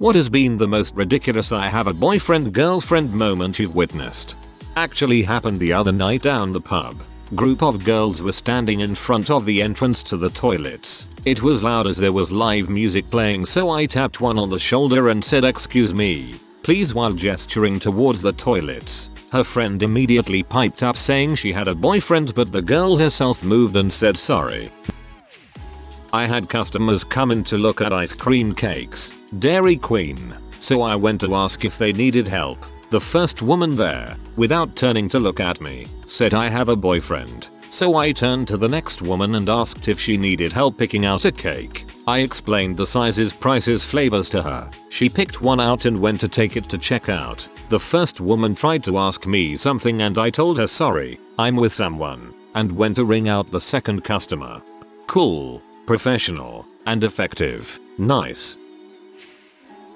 What has been the most ridiculous I have a boyfriend-girlfriend moment you've witnessed? Actually happened the other night down the pub. Group of girls were standing in front of the entrance to the toilets. It was loud as there was live music playing, so I tapped one on the shoulder and said, "Excuse me, please," while gesturing towards the toilets. Her friend immediately piped up saying she had a boyfriend, but the girl herself moved and said sorry. I had customers come in to look at ice cream cakes, Dairy Queen, so I went to ask if they needed help. The first woman there, without turning to look at me, said, "I have a boyfriend." So I turned to the next woman and asked if she needed help picking out a cake. I explained the sizes, prices, flavors to her. She picked one out and went to take it to checkout. The first woman tried to ask me something and I told her sorry, I'm with someone, and went to ring out the second customer. Cool, professional, and effective. Nice.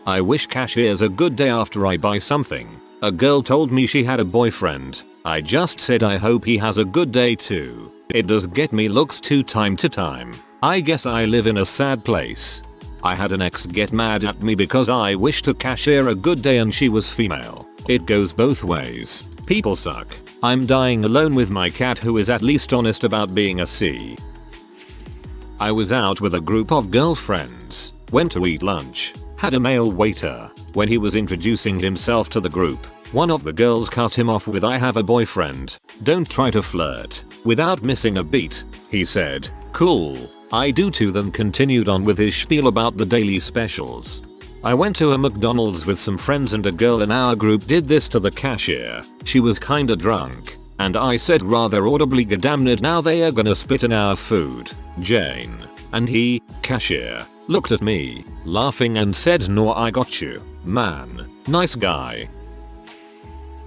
I wish cashiers a good day after I buy something. A girl told me she had a boyfriend. I just said I hope he has a good day too. It does get me looks too time to time. I guess I live in a sad place. I had an ex get mad at me because I wished a cashier a good day and she was female. It goes both ways. People suck. I'm dying alone with my cat, who is at least honest about being a C. I was out with a group of girlfriends. Went to eat lunch. Had a male waiter. When he was introducing himself to the group, one of the girls cut him off with, "I have a boyfriend. Don't try to flirt." Without missing a beat, he said, "Cool, I do too," then continued on with his spiel about the daily specials. I went to a McDonald's with some friends and a girl in our group did this to the cashier. She was kinda drunk, and I said rather audibly, "Damn it, now they are gonna spit in our food, Jane." And he, cashier, looked at me, laughing and said, "No, I got you, man. Nice guy."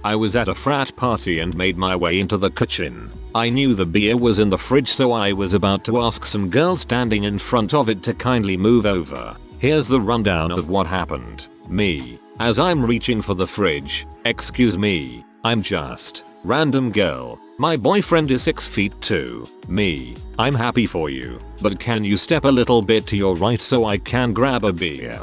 I was at a frat party and made my way into the kitchen. I knew the beer was in the fridge, so I was about to ask some girl standing in front of it to kindly move over. Here's the rundown of what happened. Me, as I'm reaching for the fridge, "Excuse me, I'm just random girl. My boyfriend is 6 feet 2. Me, I'm happy for you, but can you step a little bit to your right so I can grab a beer?"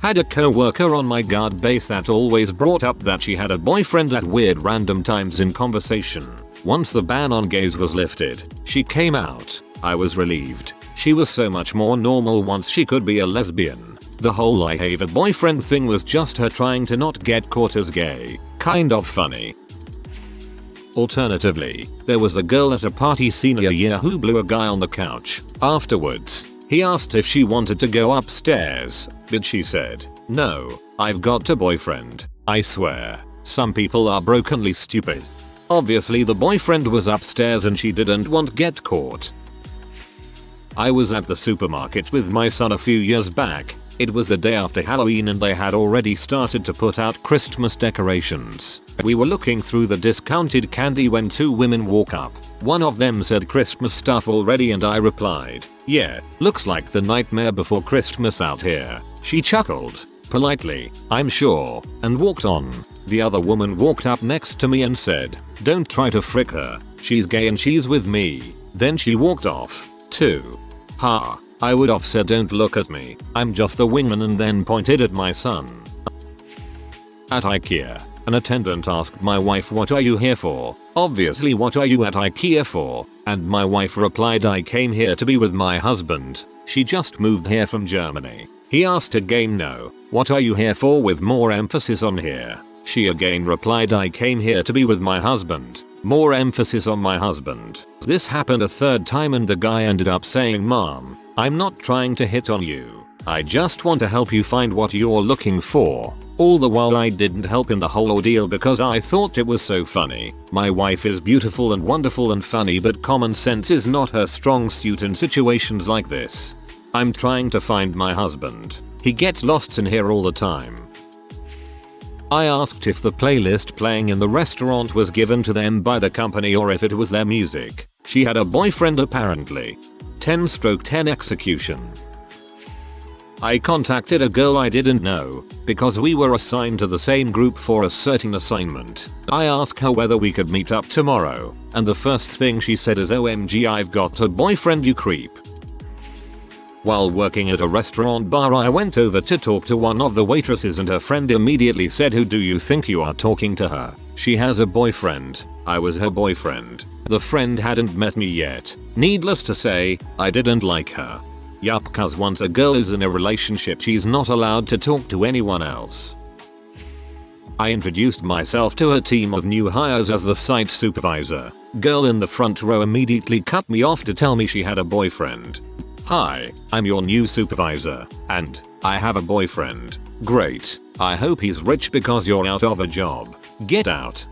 Had a co-worker on my guard base that always brought up that she had a boyfriend at weird random times in conversation. Once the ban on gays was lifted, she came out. I was relieved. She was so much more normal once she could be a lesbian. The whole "I have a boyfriend" thing was just her trying to not get caught as gay. Kind of funny. Alternatively, there was a girl at a party senior year who blew a guy on the couch. Afterwards, he asked if she wanted to go upstairs, but she said, "No, I've got a boyfriend." I swear, some people are brokenly stupid. Obviously the boyfriend was upstairs and she didn't want to get caught. I was at the supermarket with my son a few years back. It was the day after Halloween and they had already started to put out Christmas decorations. We were looking through the discounted candy when two women walk up. One of them said, "Christmas stuff already?" and I replied, "Yeah, looks like the nightmare before Christmas out here." She chuckled, politely, "I'm sure," and walked on. The other woman walked up next to me and said, "Don't try to frick her. She's gay and she's with me." Then she walked off, too. Ha. I would have said, "Don't look at me, I'm just the wingman," and then pointed at my son. At Ikea, an attendant asked my wife, "What are you here for?" Obviously, "What are you at Ikea for?" And my wife replied, "I came here to be with my husband. She just moved here from Germany." He asked again, "No, what are you here for?" with more emphasis on here. She again replied, "I came here to be with my husband." More emphasis on my husband. This happened a third time and the guy ended up saying, "Mom, I'm not trying to hit on you. I just want to help you find what you're looking for." All the while I didn't help in the whole ordeal because I thought it was so funny. My wife is beautiful and wonderful and funny, but common sense is not her strong suit in situations like this. I'm trying to find my husband. He gets lost in here all the time. I asked if the playlist playing in the restaurant was given to them by the company or if it was their music. She had a boyfriend apparently. 10/10 execution. I contacted a girl I didn't know because we were assigned to the same group for a certain assignment. I asked her whether we could meet up tomorrow, and the first thing she said is, "OMG, I've got a boyfriend, you creep." While working at a restaurant bar, I went over to talk to one of the waitresses and her friend immediately said, "Who do you think you are talking to her? She has a boyfriend." I was her boyfriend. The friend hadn't met me yet. Needless to say, I didn't like her. Yup, cause once a girl is in a relationship she's not allowed to talk to anyone else. I introduced myself to a team of new hires as the site supervisor. Girl in the front row immediately cut me off to tell me she had a boyfriend. "Hi, I'm your new supervisor, and I have a boyfriend." Great. I hope he's rich because you're out of a job. Get out.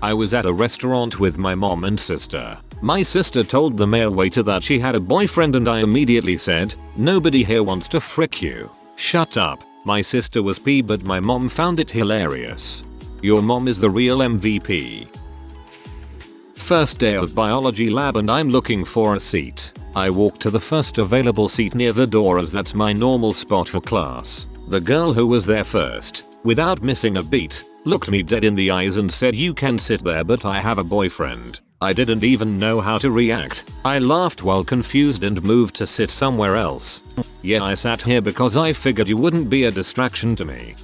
I was at a restaurant with my mom and sister. My sister told the male waiter that she had a boyfriend and I immediately said, "Nobody here wants to frick you." Shut up. My sister was pee, but my mom found it hilarious. Your mom is the real MVP. First day of biology lab and I'm looking for a seat. I walk to the first available seat near the door as that's my normal spot for class. The girl who was there first, without missing a beat, looked me dead in the eyes and said, "You can sit there, but I have a boyfriend." I didn't even know how to react. I laughed while confused and moved to sit somewhere else. Yeah, I sat here because I figured you wouldn't be a distraction to me.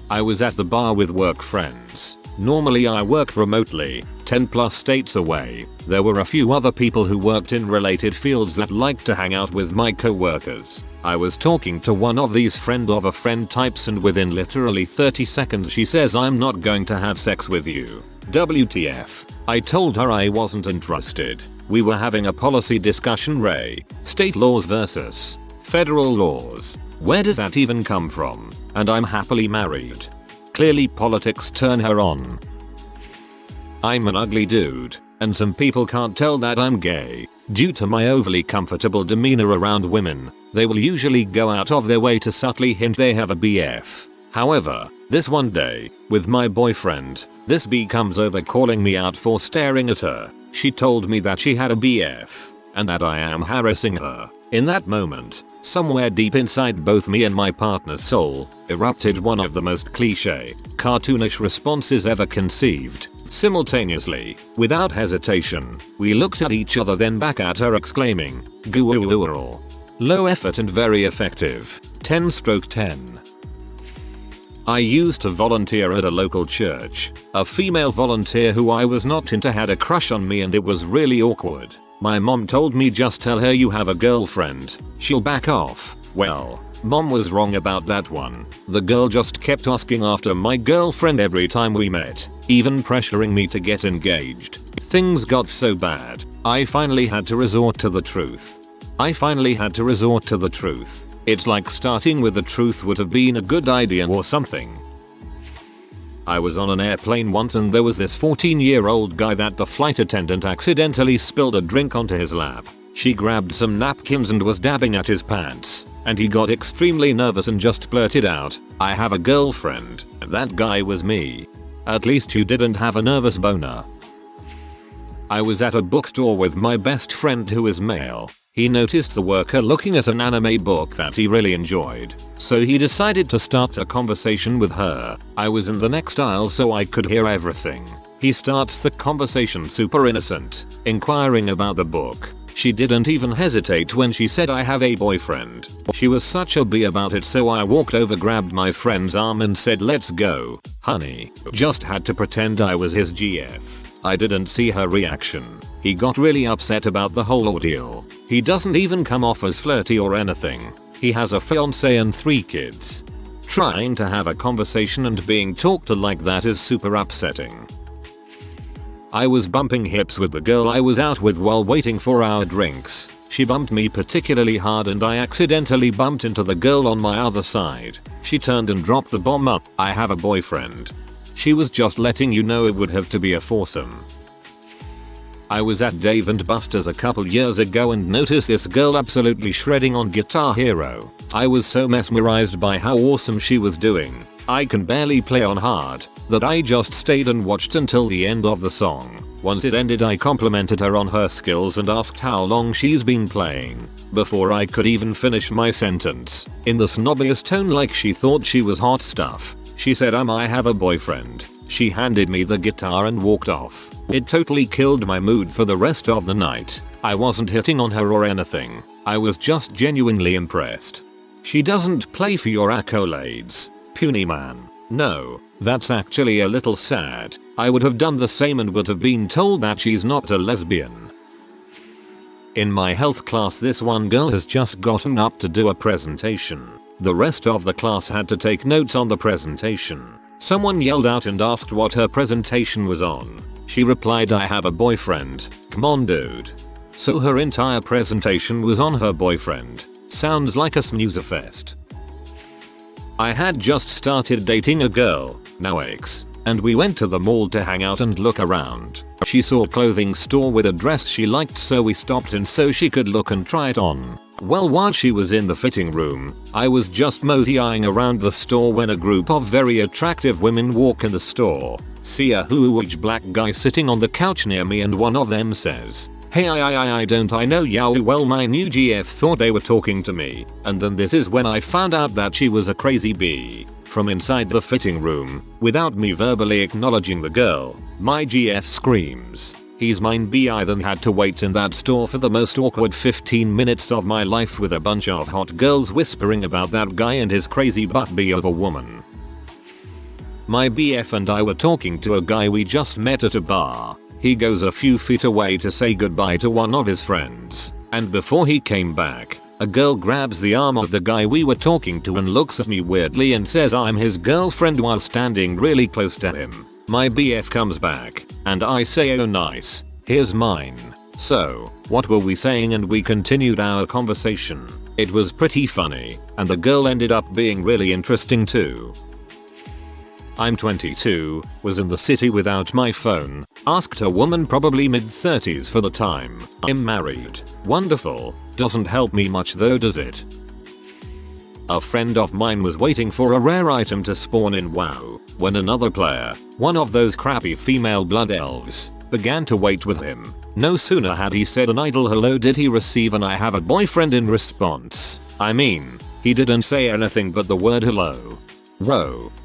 I was at the bar with work friends. Normally I worked remotely, 10 plus states away. There were a few other people who worked in related fields that liked to hang out with my co-workers. I was talking to one of these friend of a friend types and within literally 30 seconds she says, "I'm not going to have sex with you." WTF. I told her I wasn't interested. We were having a policy discussion, Ray. State laws versus federal laws. Where does that even come from? And I'm happily married. Clearly politics turn her on. I'm an ugly dude, and some people can't tell that I'm gay. Due to my overly comfortable demeanor around women, they will usually go out of their way to subtly hint they have a BF. However, this one day, with my boyfriend, this B comes over calling me out for staring at her. She told me that she had a BF, and that I am harassing her. In that moment, somewhere deep inside both me and my partner's soul, erupted one of the most cliche, cartoonish responses ever conceived. Simultaneously, without hesitation, we looked at each other then back at her exclaiming, "Goo-oo-oo-oo." Low effort and very effective. 10/10. I used to volunteer at a local church. A female volunteer who I was not into had a crush on me and it was really awkward. My mom told me, "Just tell her you have a girlfriend. She'll back off." Well, mom was wrong about that one. The girl just kept asking after my girlfriend every time we met, even pressuring me to get engaged. Things got so bad, I finally had to resort to the truth. It's like starting with the truth would have been a good idea or something. I was on an airplane once and there was this 14-year-old guy that the flight attendant accidentally spilled a drink onto his lap. She grabbed some napkins and was dabbing at his pants, and he got extremely nervous and just blurted out, "I have a girlfriend." That guy was me. At least you didn't have a nervous boner. I was at a bookstore with my best friend who is male. He noticed the worker looking at an anime book that he really enjoyed, so he decided to start a conversation with her. I was in the next aisle so I could hear everything. He starts the conversation super innocent, inquiring about the book. She didn't even hesitate when she said, "I have a boyfriend." She was such a bee about it, so I walked over, grabbed my friend's arm and said, "Let's go, honey." Just had to pretend I was his GF. I didn't see her reaction. He got really upset about the whole ordeal. He doesn't even come off as flirty or anything. He has a fiance and 3 kids. Trying to have a conversation and being talked to like that is super upsetting. I was bumping hips with the girl I was out with while waiting for our drinks. She bumped me particularly hard and I accidentally bumped into the girl on my other side. She turned and dropped the bomb up, "I have a boyfriend." She was just letting you know it would have to be a foursome. I was at Dave & Buster's a couple years ago and noticed this girl absolutely shredding on Guitar Hero. I was so mesmerized by how awesome she was doing, I can barely play on hard, that I just stayed and watched until the end of the song. Once it ended I complimented her on her skills and asked how long she's been playing. Before I could even finish my sentence, in the snobbiest tone like she thought she was hot stuff, she said, I have a boyfriend." She handed me the guitar and walked off. It totally killed my mood for the rest of the night. I wasn't hitting on her or anything. I was just genuinely impressed. She doesn't play for your accolades, puny man. No, that's actually a little sad. I would have done the same and would have been told that she's not a lesbian. In my health class, this one girl has just gotten up to do a presentation. The rest of the class had to take notes on the presentation. Someone yelled out and asked what her presentation was on. She replied, "I have a boyfriend." Come on, dude. So her entire presentation was on her boyfriend. Sounds like a snoozer fest. I had just started dating a girl, now ex, and we went to the mall to hang out and look around. She saw a clothing store with a dress she liked, so we stopped in so she could look and try it on. Well, while she was in the fitting room, I was just moseying around the store when a group of very attractive women walk in the store. See a huge black guy sitting on the couch near me, and one of them says, "Hey, I don't I know you." Well, my new GF thought they were talking to me, and then this is when I found out that she was a crazy bee. From inside the fitting room, without me verbally acknowledging the girl, my GF screams, "He's mine, B." I then had to wait in that store for the most awkward 15 minutes of my life with a bunch of hot girls whispering about that guy and his crazy butt B of a woman. My BF and I were talking to a guy we just met at a bar. He goes a few feet away to say goodbye to one of his friends, and before he came back, a girl grabs the arm of the guy we were talking to and looks at me weirdly and says I'm his girlfriend while standing really close to him. My BF comes back, and I say, "Oh nice, here's mine." So, what were we saying? And we continued our conversation. It was pretty funny, and the girl ended up being really interesting too. I'm 22, was in the city without my phone, asked a woman probably mid-30s for the time. I'm married. Wonderful. Doesn't help me much though, does it? A friend of mine was waiting for a rare item to spawn in WoW, when another player, one of those crappy female blood elves, began to wait with him. No sooner had he said an idle hello did he receive an "I have a boyfriend" in response. I mean, he didn't say anything but the word hello.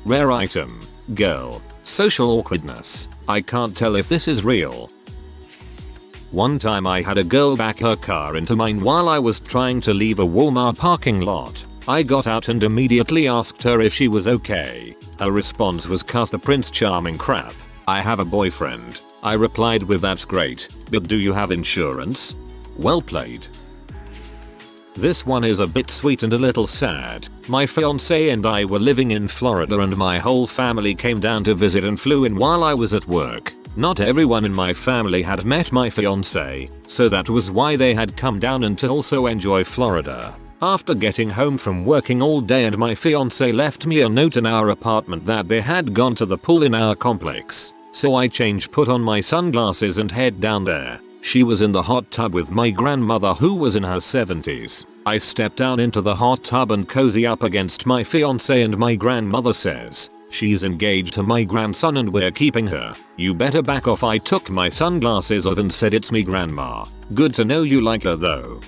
Rare item. Girl. Social awkwardness. I can't tell if this is real. One time I had a girl back her car into mine while I was trying to leave a Walmart parking lot. I got out and immediately asked her if she was okay. Her response was "Cuss the Prince Charming crap. I have a boyfriend." I replied with "That's great, but do you have insurance?" Well played. This one is a bit sweet and a little sad. My fiance and I were living in Florida and my whole family came down to visit and flew in while I was at work. Not everyone in my family had met my fiance, so that was why they had come down and to also enjoy Florida. After getting home from working all day and my fiance left me a note in our apartment that they had gone to the pool in our complex. So I put on my sunglasses and head down there. She was in the hot tub with my grandmother who was in her 70s. I step down into the hot tub and cozy up against my fiance and my grandmother says, "She's engaged to my grandson and we're keeping her. You better back off." I took my sunglasses off and said, "It's me, grandma. Good to know you like her though."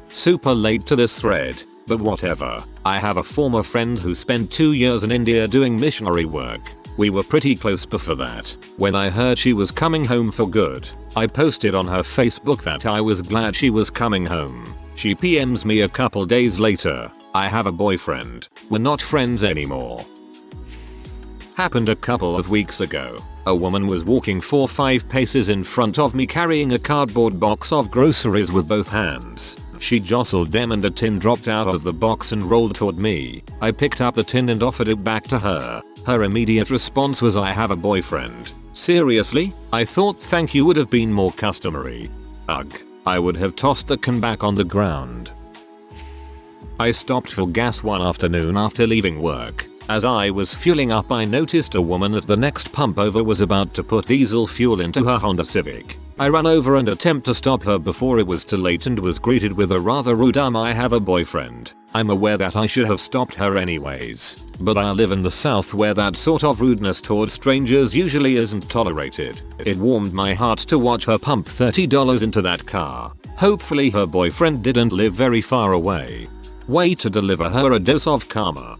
Super late to this thread, but whatever. I have a former friend who spent 2 years in India doing missionary work. We were pretty close before that. When I heard she was coming home for good, I posted on her Facebook that I was glad she was coming home. She PMs me a couple days later, "I have a boyfriend. We're not friends anymore." Happened a couple of weeks ago. A woman was walking 4-5 paces in front of me carrying a cardboard box of groceries with both hands. She jostled them and a tin dropped out of the box and rolled toward me. I picked up the tin and offered it back to her. Her immediate response was, "I have a boyfriend." Seriously? I thought "thank you" would have been more customary. Ugh. I would have tossed the can back on the ground. I stopped for gas one afternoon after leaving work. As I was fueling up, I noticed a woman at the next pump over was about to put diesel fuel into her Honda Civic. I ran over and attempted to stop her before it was too late and was greeted with a rather rude "I have a boyfriend." I'm aware that I should have stopped her anyways, but I live in the South where that sort of rudeness towards strangers usually isn't tolerated. It warmed my heart to watch her pump $30 into that car. Hopefully her boyfriend didn't live very far away. Way to deliver her a dose of karma.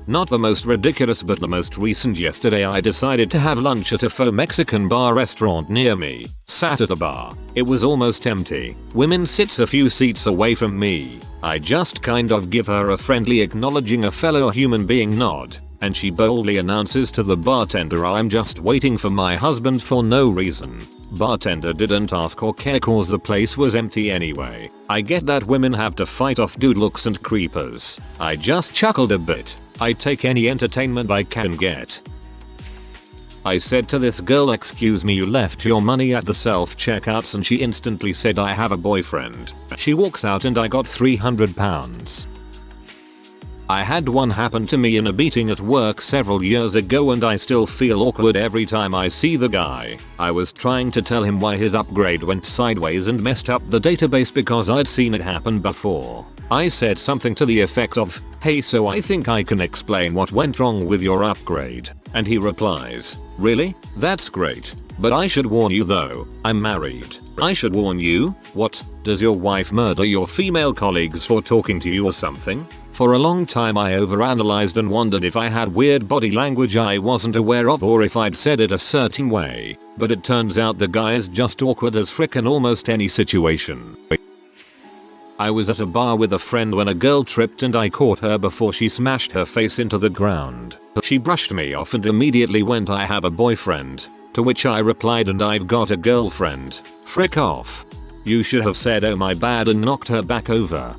Not the most ridiculous but the most recent. Yesterday I decided to have lunch at a faux Mexican bar restaurant near me. Sat at the bar. It was almost empty. Women sits a few seats away from me. I just kind of give her a friendly acknowledging a fellow human being nod. And she boldly announces to the bartender, "I'm just waiting for my husband," for no reason. Bartender didn't ask or care cause the place was empty anyway. I get that women have to fight off dude looks and creepers. I just chuckled a bit. I take any entertainment I can get. I said to this girl, "Excuse me, you left your money at the self-checkouts," and she instantly said, "I have a boyfriend." She walks out and I got £300. I had one happen to me in a meeting at work several years ago and I still feel awkward every time I see the guy. I was trying to tell him why his upgrade went sideways and messed up the database because I'd seen it happen before. I said something to the effect of, "Hey, so I think I can explain what went wrong with your upgrade." And he replies, "Really? That's great. But I should warn you though, I'm married." "I should warn you? What? Does your wife murder your female colleagues for talking to you or something?" For a long time I overanalyzed and wondered if I had weird body language I wasn't aware of or if I'd said it a certain way. But it turns out the guy is just awkward as frick in almost any situation. I was at a bar with a friend when a girl tripped and I caught her before she smashed her face into the ground. She brushed me off and immediately went, "I have a boyfriend." To which I replied, "And I've got a girlfriend." Frick off. You should have said, "Oh my bad," and knocked her back over.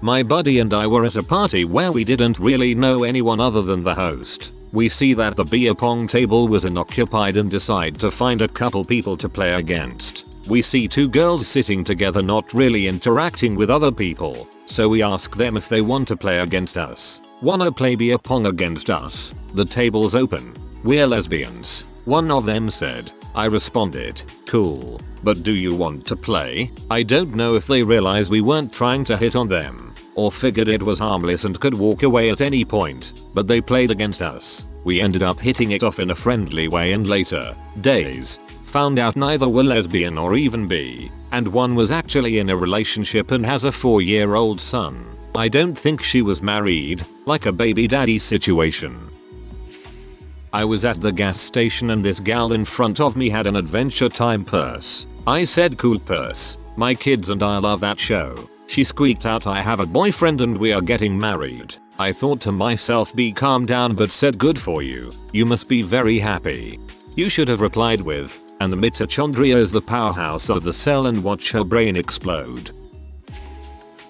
My buddy and I were at a party where we didn't really know anyone other than the host. We see that the beer pong table was unoccupied and decide to find a couple people to play against. We see two girls sitting together not really interacting with other people, so we ask them if they want to play against us. "Wanna play beer pong against us? The table's open. We're lesbians," one of them said. I responded, "Cool, but do you want to play?" I don't know if they realized we weren't trying to hit on them, or figured it was harmless and could walk away at any point, but they played against us. We ended up hitting it off in a friendly way and later days found out neither were lesbian or even bi, and one was actually in a relationship and has a 4-year-old son. I don't think she was married, like a baby daddy situation. I was at the gas station and this gal in front of me had an Adventure Time purse. I said, "Cool purse. My kids and I love that show." She squeaked out, "I have a boyfriend and we are getting married." I thought to myself, "Be calm down," but said, "Good for you. You must be very happy." You should have replied with, "And the mitochondria is the powerhouse of the cell," and watch her brain explode.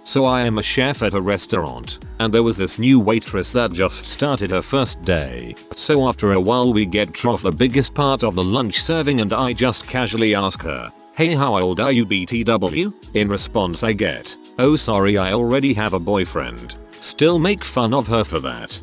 So I am a chef at a restaurant, and there was this new waitress that just started her first day. So after a while we get off the biggest part of the lunch serving and I just casually ask her, "Hey, how old are you, BTW?" In response I get, "Oh sorry, I already have a boyfriend." Still make fun of her for that.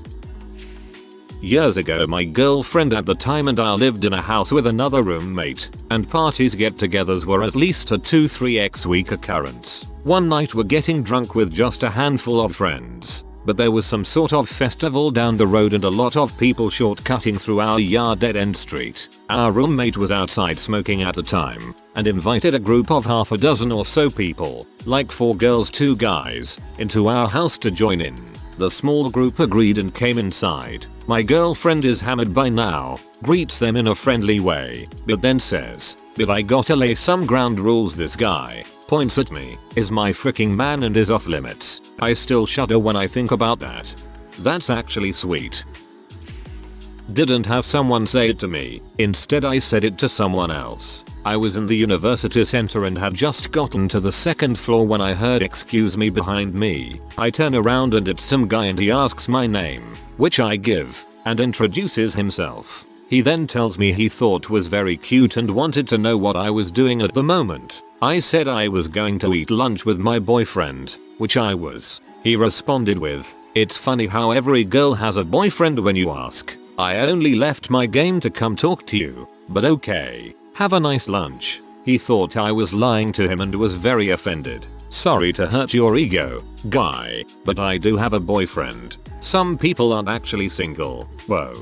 Years ago my girlfriend at the time and I lived in a house with another roommate, and parties get-togethers were at least a 2-3x week occurrence. One night we're getting drunk with just a handful of friends, but there was some sort of festival down the road and a lot of people shortcutting through our yard dead-end street. Our roommate was outside smoking at the time, and invited a group of half a dozen or so people, like 4 girls 2 guys, into our house to join in. The small group agreed and came inside. My girlfriend is hammered by now, greets them in a friendly way, but then says, "But I gotta lay some ground rules. This guy," points at me, "is my freaking man and is off limits." I still shudder when I think about that. That's actually sweet. Didn't have someone say it to me, instead I said it to someone else. I was in the university center and had just gotten to the 2nd floor when I heard "Excuse me" behind me. I turn around and it's some guy and he asks my name, which I give, and introduces himself. He then tells me he thought was very cute and wanted to know what I was doing at the moment. I said I was going to eat lunch with my boyfriend, which I was. He responded with, "It's funny how every girl has a boyfriend when you ask. I only left my game to come talk to you, but okay. Have a nice lunch." He thought I was lying to him and was very offended. "Sorry to hurt your ego, guy, but I do have a boyfriend. Some people aren't actually single." Whoa.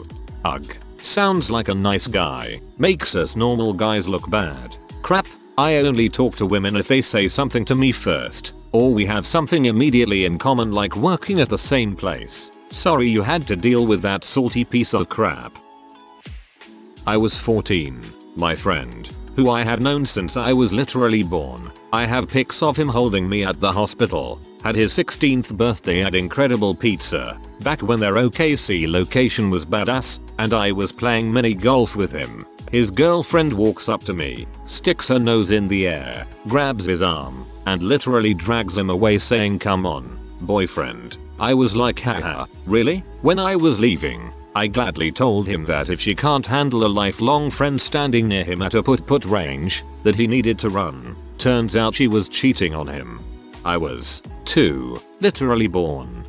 Ugh. Sounds like a nice guy. Makes us normal guys look bad. Crap. I only talk to women if they say something to me first, or we have something immediately in common like working at the same place. Sorry you had to deal with that salty piece of crap. I was 14. My friend, who I had known since I was literally born, I have pics of him holding me at the hospital, had his 16th birthday at Incredible Pizza, back when their OKC location was badass, and I was playing mini golf with him. His girlfriend walks up to me, sticks her nose in the air, grabs his arm, and literally drags him away saying, "Come on, boyfriend." I was like, haha, really? When I was leaving, I gladly told him that if she can't handle a lifelong friend standing near him at a put range, that he needed to run. Turns out she was cheating on him. I was 2, literally born.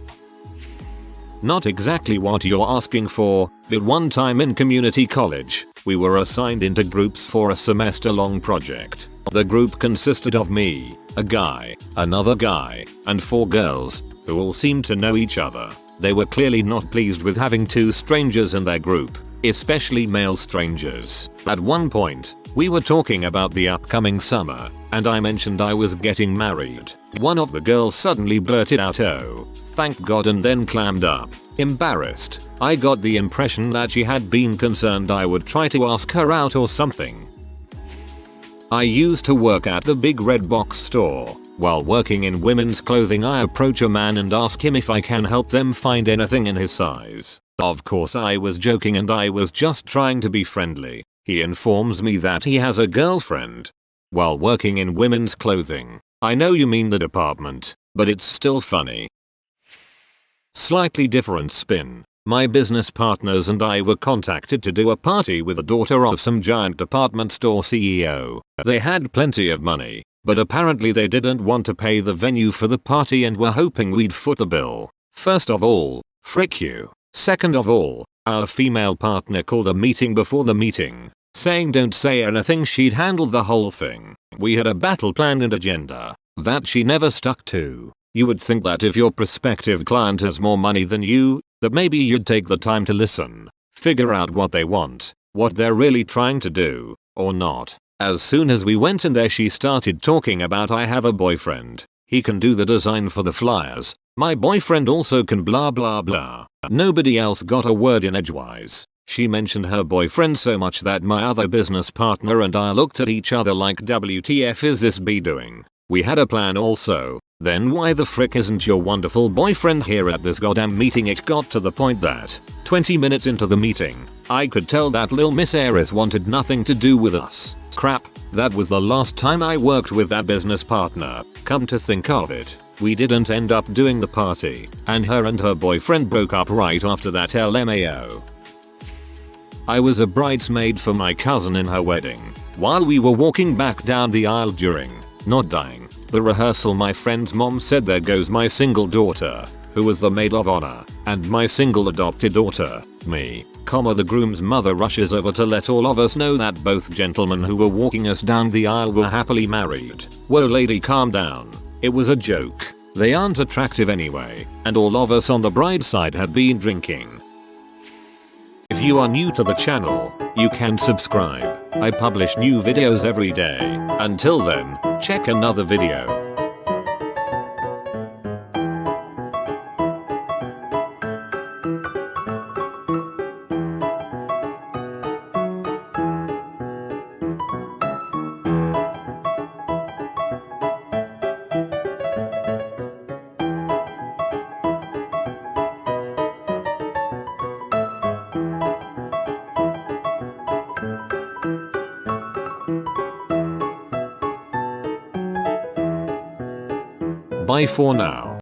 Not exactly what you're asking for, but one time in community college, we were assigned into groups for a semester-long project. The group consisted of me, a guy, another guy, and 4 girls, who all seemed to know each other. They were clearly not pleased with having 2 strangers in their group, especially male strangers. At one point, we were talking about the upcoming summer, and I mentioned I was getting married. One of the girls suddenly blurted out, "Oh, thank God," and then clammed up. Embarrassed, I got the impression that she had been concerned I would try to ask her out or something. I used to work at the big red box store. While working in women's clothing, I approach a man and ask him if I can help them find anything in his size. Of course I was joking and I was just trying to be friendly. He informs me that he has a girlfriend. While working in women's clothing, I know you mean the department, but it's still funny. Slightly different spin. My business partners and I were contacted to do a party with the daughter of some giant department store CEO. They had plenty of money, but apparently they didn't want to pay the venue for the party and were hoping we'd foot the bill. First of all, frick you. Second of all, our female partner called a meeting before the meeting, saying don't say anything, she'd handle the whole thing. We had a battle plan and agenda that she never stuck to. You would think that if your prospective client has more money than you, that maybe you'd take the time to listen, figure out what they want, what they're really trying to do, or not. As soon as we went in there, she started talking about, "I have a boyfriend. He can do the design for the flyers. My boyfriend also can blah blah blah." Nobody else got a word in edgewise. She mentioned her boyfriend so much that my other business partner and I looked at each other like, WTF is this bee doing? We had a plan also. Then why the frick isn't your wonderful boyfriend here at this goddamn meeting? It got to the point that 20 minutes into the meeting, I could tell that Lil Miss Aries wanted nothing to do with us. Crap, that was the last time I worked with that business partner. Come to think of it, we didn't end up doing the party, and her boyfriend broke up right after that, LMAO. I was a bridesmaid for my cousin in her wedding. While we were walking back down the aisle during, not dying, the rehearsal, my friend's mom said, "There goes my single daughter," who was the maid of honor, and my single adopted daughter, me, the groom's mother rushes over to let all of us know that both gentlemen who were walking us down the aisle were happily married. Whoa lady, calm down. It was a joke. They aren't attractive anyway, and all of us on the bride's side had been drinking. If you are new to the channel, you can subscribe. I publish new videos every day. Until then, check another video. Bye for now.